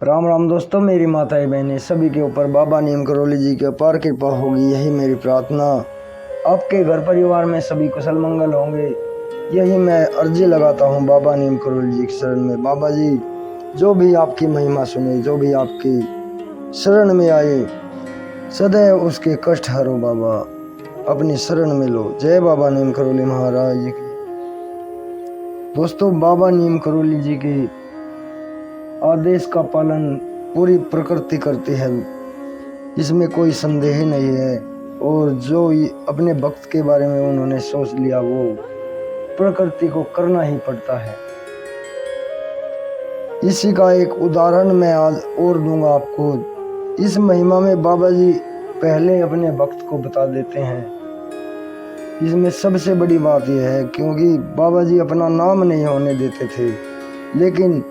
राम राम दोस्तों, मेरी माताएं बहनें सभी के ऊपर बाबा नीम करौली जी की अपार कृपा होगी, यही मेरी प्रार्थना। आपके घर परिवार में सभी कुशल मंगल होंगे, यही मैं अर्जी लगाता हूँ बाबा नीम करौली जी की शरण में। बाबा जी जो भी आपकी महिमा सुने, जो भी आपकी शरण में आए, सदैव उसके कष्ट हरो बाबा, अपनी शरण में लो। जय बाबा नीम करौली महाराज जी की। दोस्तों, बाबा नीम करौली जी की आदेश का पालन पूरी प्रकृति करती है, इसमें कोई संदेह नहीं है। और जो अपने भक्त के बारे में उन्होंने सोच लिया, वो प्रकृति को करना ही पड़ता है। इसी का एक उदाहरण मैं आज और दूंगा आपको। इस महिमा में बाबा जी पहले अपने भक्त को बता देते हैं। इसमें सबसे बड़ी बात यह है, क्योंकि बाबा जी अपना नाम नहीं होने देते थे, लेकिन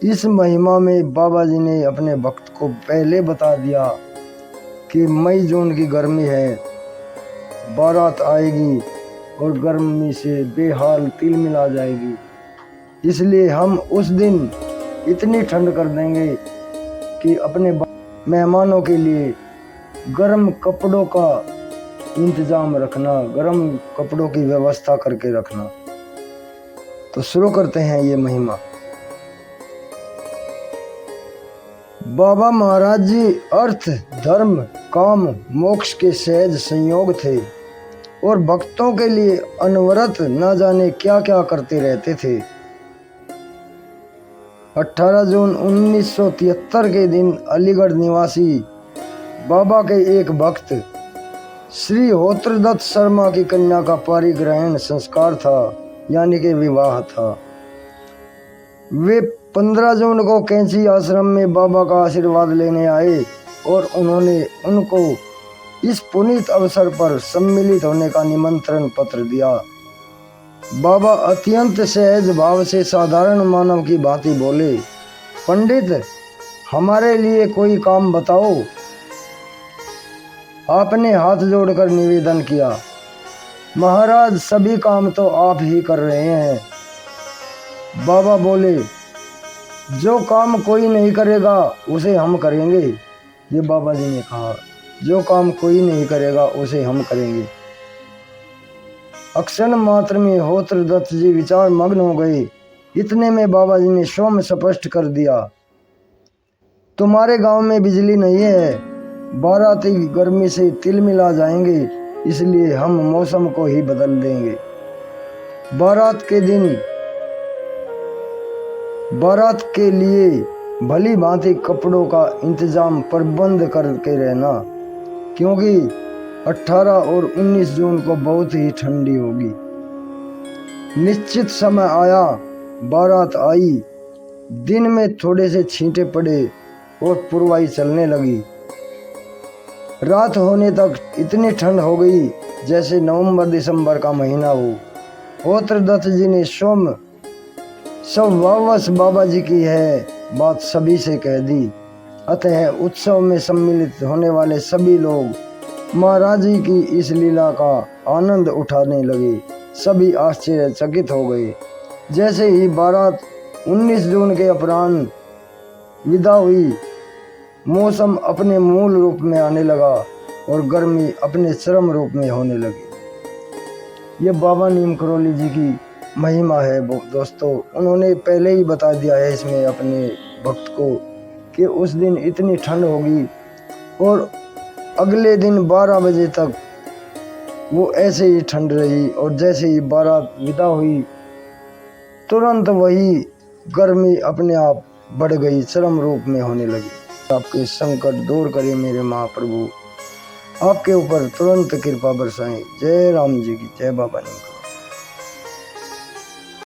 इस महिमा में बाबा जी ने अपने भक्त को पहले बता दिया कि मई जून की गर्मी है, बारात आएगी और गर्मी से बेहाल तिल मिला जाएगी, इसलिए हम उस दिन इतनी ठंड कर देंगे कि अपने मेहमानों के लिए गर्म कपड़ों का इंतजाम रखना, गर्म कपड़ों की व्यवस्था करके रखना। तो शुरू करते हैं ये महिमा। बाबा महाराज जी अर्थ, धर्म, काम, मोक्ष के सहज संयोग थे और भक्तों के लिए अनवरत न जाने क्या क्या करते रहते थे। 18 जून 1973 के दिन अलीगढ़ निवासी बाबा के एक भक्त श्री होत्रदत्त शर्मा की कन्या का पारिग्रहण संस्कार था, यानी कि विवाह था। वे 15 जून को कैंची आश्रम में बाबा का आशीर्वाद लेने आए और उन्होंने उनको इस पुनीत अवसर पर सम्मिलित होने का निमंत्रण पत्र दिया। बाबा अत्यंत सहज भाव से साधारण मानव की भांति बोले, पंडित हमारे लिए कोई काम बताओ। आपने हाथ जोड़कर निवेदन किया, महाराज सभी काम तो आप ही कर रहे हैं। बाबा बोले, जो काम कोई नहीं करेगा उसे हम करेंगे। ये बाबा जी ने कहा, जो काम कोई नहीं करेगा उसे हम करेंगे। अक्षण मात्र में होत्रदत्त जी विचार मग्न हो गए। इतने में बाबा जी ने स्वयं स्पष्ट कर दिया, तुम्हारे गांव में बिजली नहीं है, बाराती गर्मी से तिल मिला जाएंगे, इसलिए हम मौसम को ही बदल देंगे। बारात के लिए भली भांति कपड़ों का इंतजाम प्रबंध करके रहना, क्योंकि 18 और 19 जून को बहुत ही ठंडी होगी। निश्चित समय आया, बारात आई। दिन में थोड़े से छींटे पड़े और पुरवाई चलने लगी। रात होने तक इतनी ठंड हो गई जैसे नवंबर दिसंबर का महीना हो। होत्रदत्त जी ने स्वयं सब वावस बाबा जी की है बात सभी से कह दी। अतः उत्सव में सम्मिलित होने वाले सभी लोग महाराज जी की इस लीला का आनंद उठाने लगे। सभी आश्चर्यचकित हो गए। जैसे ही बारात 19 जून के अपराह्न विदा हुई, मौसम अपने मूल रूप में आने लगा और गर्मी अपने चरम रूप में होने लगी। ये बाबा नीम करौली जी की महिमा है दोस्तों। उन्होंने पहले ही बता दिया है इसमें अपने भक्त को कि उस दिन इतनी ठंड होगी और अगले दिन 12 बजे तक वो ऐसे ही ठंड रही। और जैसे ही बारात विदा हुई, तुरंत वही गर्मी अपने आप बढ़ गई, चरम रूप में होने लगी। आपके संकट दूर करे मेरे महाप्रभु, आपके ऊपर तुरंत कृपा बरसाएं। जय राम जी की, जय बाबा नीम।